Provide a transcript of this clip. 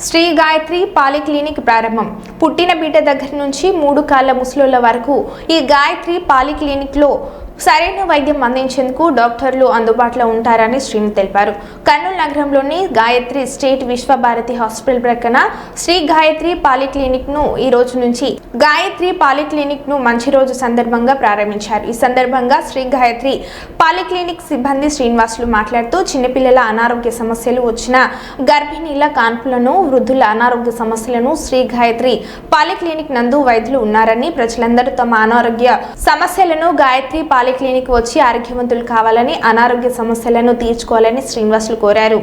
Shri Gayatri polyclinic ప్రారంభం. పుట్టిన బిడ్డ దగ్గర నుంచి 3 కాళ్ల ముసలోళ్ల వరకు ఈ గాయత్రి పాలిక్లినిక్లో సరైన వైద్యం అందించేందుకు డాక్టర్లు అందుబాటులో ఉంటారని శ్రీను తెలిపారు. కర్నూలు నగరంలోని గాయత్రి స్టేట్ విశ్వభారతి హాస్పిటల్ ప్రక్కన శ్రీ గాయత్రి పాలిక్లినిక్ ను ఈ రోజు నుంచి గాయత్రి పాలిక్లినిక్ ను మంచి రోజు సందర్భంగా ప్రారంభించారు. ఈ సందర్భంగా శ్రీ గాయత్రి పాలిక్లినిక్ సిబ్బంది శ్రీనివాసులు మాట్లాడుతూ చిన్నపిల్లల అనారోగ్య సమస్యలు వచ్చిన గర్భిణీల కాన్పులను, వృద్ధుల అనారోగ్య సమస్యలను శ్రీ గాయత్రి పాలిక్లినిక్ నందు వైద్యులు ఉన్నారని, ప్రజలందరూ తమ అనారోగ్య సమస్యలను గాయత్రి పాలిక్లినిక్ వచ్చి ఆరోగ్యవంతులు కావాలని, అనారోగ్య సమస్యలను తీర్చుకోవాలని శ్రీనివాసులు కోరారు.